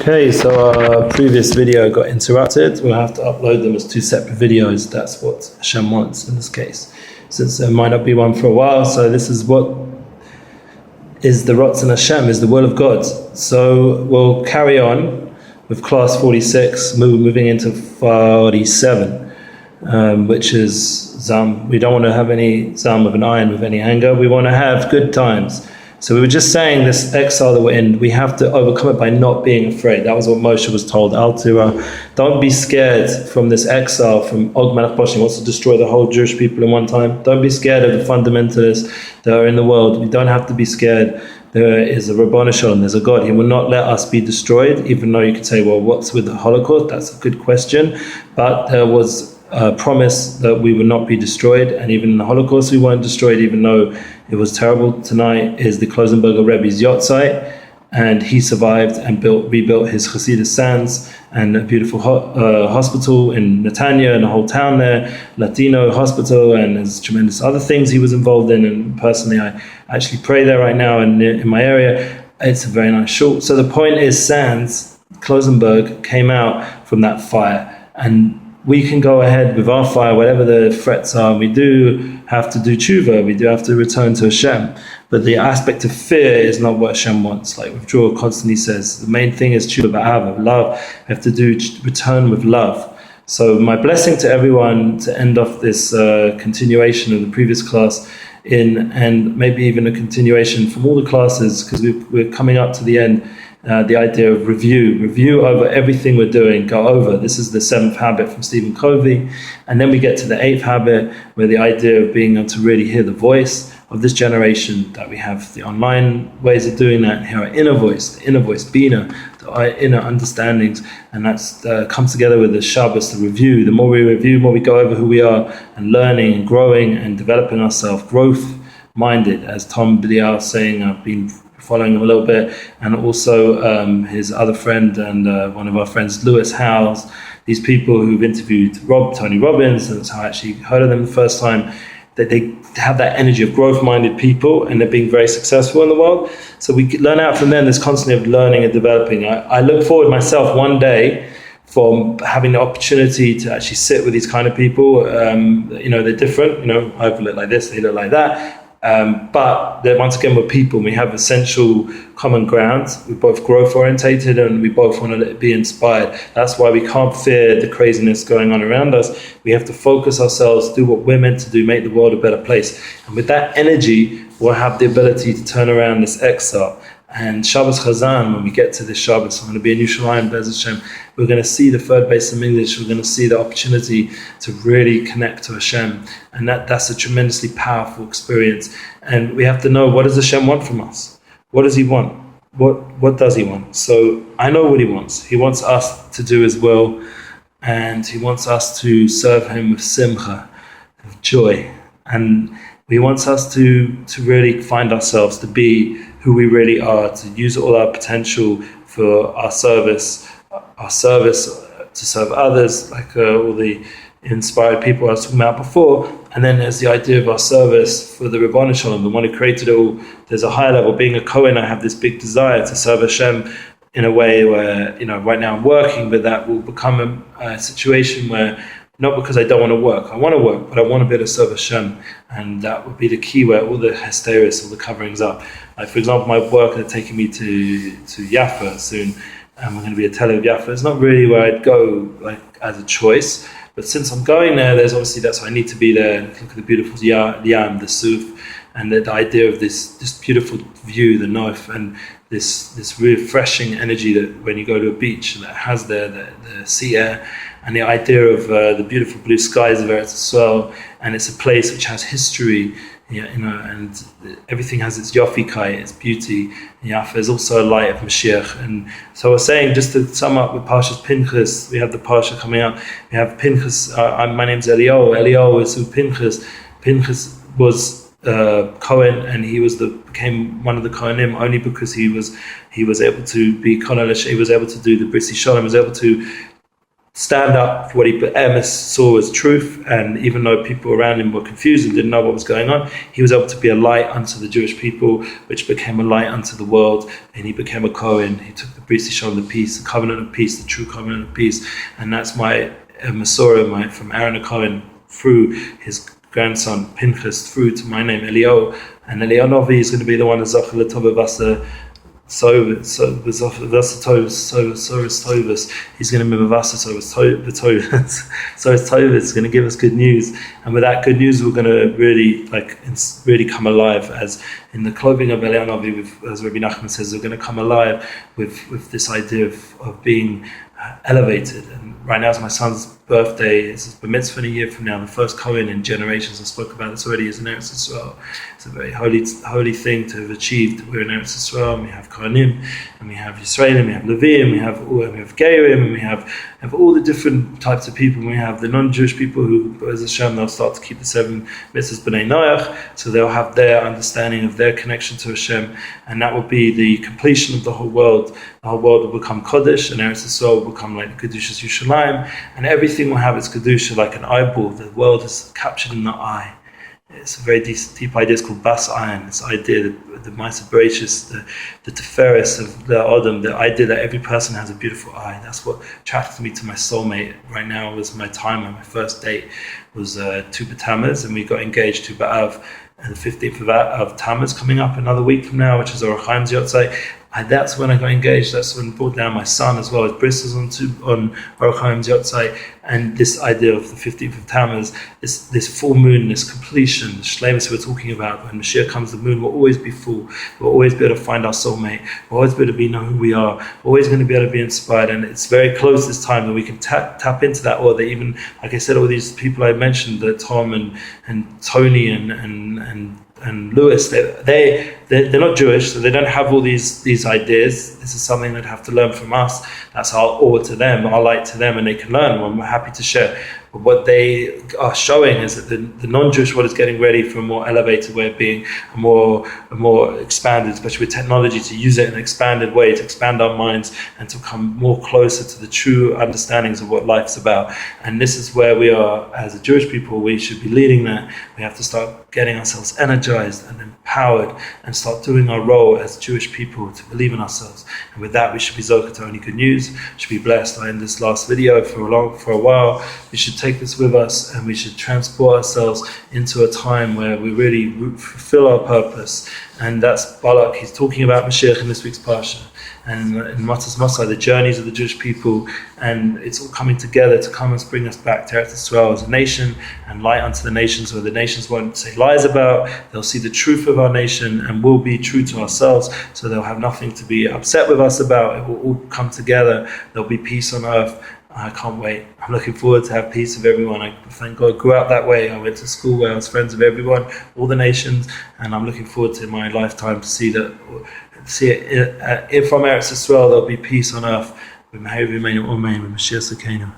Okay, so our previous video got interrupted. We'll have to upload them as two separate videos. That's what Hashem wants in this case, since there might not be one for a while. So this is what is the Ratzon Hashem, is the will of God. So we'll carry on with class 46, moving into 47, which is Zam. We don't want to have any Zam with an iron, with any anger. We want to have good times. So we were just saying this exile that we're in, we have to overcome it by not being afraid. That was what Moshe was told. Don't be scared from this exile from Og Melech Bashan. He wants to destroy the whole Jewish people in one time. Don't be scared of the fundamentalists that are in the world. We don't have to be scared. There is a Rabbanu Shalom, there's a God. He will not let us be destroyed, even though you could say, well, what's with the Holocaust? That's a good question. But there was a promise that we would not be destroyed, and even in the Holocaust we weren't destroyed, even though it was terrible. Tonight is the Klosenberger Rebbe's yacht site, and he survived and rebuilt his Hasidus sands and a beautiful hospital in Netanya and a whole town there, Latino hospital, and there's tremendous other things he was involved in. And personally, I actually pray there right now in my area. It's a very nice shul. So the point is, sands, Klosenberg came out from that fire, and we can go ahead with our fire, whatever the threats are. We do have to do tshuva. We do have to return to Hashem. But the aspect of fear is not what Hashem wants. Like Withdrawal constantly says, the main thing is tshuva b'ahava, love. We have to return with love. So my blessing to everyone to end off this continuation of the previous class and maybe even a continuation from all the classes, because we're coming up to the end. The idea of review over everything we're doing, go over. This is the 7th habit from Stephen Covey. And then we get to the 8th habit, where the idea of being able to really hear the voice of this generation, that we have the online ways of doing that, and hear our inner voice, Bina, the inner understandings. And that's comes together with the Shabbos, the review. The more we review, the more we go over who we are, and learning and growing and developing ourselves, growth-minded, as Tom Bilyeu saying. I've been following him a little bit, and also his other friend and one of our friends, Lewis Howes, these people who've interviewed Tony Robbins, and that's how I actually heard of them the first time, that they have that energy of growth-minded people, and they're being very successful in the world. So we learn out from them, this constantly of learning and developing. I look forward myself one day from having the opportunity to actually sit with these kind of people. They're different, I look like this, they look like that. But once again, we're people, and we have essential common ground. We're both growth orientated, and we both want to be inspired. That's why we can't fear the craziness going on around us. We have to focus ourselves, do what we're meant to do, make the world a better place. And with that energy, we'll have the ability to turn around this exile. And Shabbos Chazan, when we get to this Shabbos, I'm going to be in Yerushalayim, Be'ez Hashem. We're going to see the third base of English. We're going to see the opportunity to really connect to Hashem, and that's a tremendously powerful experience. And we have to know, what does Hashem want from us? What does He want? What does He want? So I know what He wants. He wants us to do His will, and He wants us to serve Him with simcha, with joy, and He wants us to really find ourselves, to be who we really are, to use all our potential for our service to serve others, like all the inspired people I was talking about before. And then there's the idea of our service for the Ribbon Shalom, the one who created it all. There's a higher level. Being a Kohen, I have this big desire to serve Hashem in a way where, right now I'm working, but that will become a situation where, not because I don't want to work, I want to work, but I want to be able to serve Hashem. And that would be the key, where all the hysteris, all the coverings up. Like, for example, my work, they're taking me to Jaffa soon, and we're going to be a Tel Aviv Jaffa. It's not really where I'd go, like, as a choice, but since I'm going there, there's obviously, that's why I need to be there. Look at the beautiful Yam, the Suf, and the idea of this beautiful view, the Nof, and this refreshing energy that when you go to a beach that has the sea air, and the idea of the beautiful blue skies of Eretz Yisrael, and it's a place which has history, and everything has its yofikai, its beauty. Jaffa is also a light of Mashiach. And so we're saying, just to sum up with Parshas Pinchas, we have the Parsha coming out. We have Pinchas. My name's Elio is who Pinchas. Pinchas was Cohen, and he became one of the Kohanim only because he was able to be Kollel. He was able to do the Bris Shalom. He was able to stand up for what Amos saw as truth, and even though people around him were confused and didn't know what was going on, he was able to be a light unto the Jewish people, which became a light unto the world, and he became a Kohen. He took the priestly shalom, the peace, the covenant of peace, the true covenant of peace, and that's my Masorah, from Aaron a Kohen through his grandson Pinchas through to my name Elio, and Elio Novi is going to be the one that's Zachal Tova Vasa. So he's going to be Mavasa, so it's Tovas going to give us good news, and with that good news we're going to really come alive, as in the clothing of Elio Novi, as Rabbi Nachman says, we're going to come alive with this idea of being elevated. And right now is my son's birthday. It's his bar mitzvah in a year from now. The first Kohen in generations. I spoke about this already. Is in Eretz Yisrael. It's a very holy thing to have achieved. We're in Eretz Yisrael, and we have Kohanim, and we have Yisrael, and we have Levi, and we have Geirim, and we have all the different types of people. And we have the non-Jewish people who, as Hashem, they'll start to keep the 7 mitzvahs b'nei Noach, so they'll have their understanding of their connection to Hashem, and that will be the completion of the whole world. The whole world will become Kodesh, and Eretz Yisrael will become like Kedushas Yerushalayim, and everything will have its Kedusha like an eyeball. The world is captured in the eye. It's a very deep idea. It's called Bas Ayin. This idea, the Ma'aser Bereishis, the Tiferes of the Adam, the idea that every person has a beautiful eye. That's what attracted me to my soulmate. Right now was my timer. My first date was Tu B'Tammuz, and we got engaged to B'Av. And the 15th of Tammuz coming up another week from now, which is Ohr Chaim's Yotzei. And that's when I got engaged. That's when I brought down my son as well. His bris was on Ohr Chaim's Yotzei. And this idea of the 15th of Tammuz, this full moon, this completion, the shleimus we're talking about, when Mashiach comes, the moon will always be full. We'll always be able to find our soulmate. We'll always be able to know who we are. We're always going to be able to be inspired. And it's very close this time that we can tap into that. Or that even, like I said, all these people I mentioned, that Tom and Tony and Lewis, they're not Jewish, so they don't have all these ideas. This is something they'd have to learn from us. That's our awe to them, our light to them, and they can learn, and we're happy to share. But what they are showing is that the non-Jewish world is getting ready for a more elevated way of being, a more expanded, especially with technology, to use it in an expanded way, to expand our minds and to come more closer to the true understandings of what life's about. And this is where we are as a Jewish people. We should be leading that. We have to start getting ourselves energized and empowered and start doing our role as Jewish people to believe in ourselves. And with that, we should be zocheh to only good news. We should be blessed. I end this last video for a while. We should take this with us, and we should transport ourselves into a time where we really fulfill our purpose. And that's Balak. He's talking about Mashiach in this week's Parsha. And in Matas Masai, the journeys of the Jewish people, and it's all coming together to come and bring us back to Eretz Yisrael as a nation, and light unto the nations, where the nations won't say lies about. They'll see the truth of our nation and will be true to ourselves, so they'll have nothing to be upset with us about. It will all come together. There'll be peace on earth. I can't wait. I'm looking forward to have peace with everyone. I thank God, grew up that way. I went to school where I was friends with everyone, all the nations, and I'm looking forward to in my lifetime to see it from Eretz Yisrael. There'll be peace on earth. With Mashiach Tzidkeinu.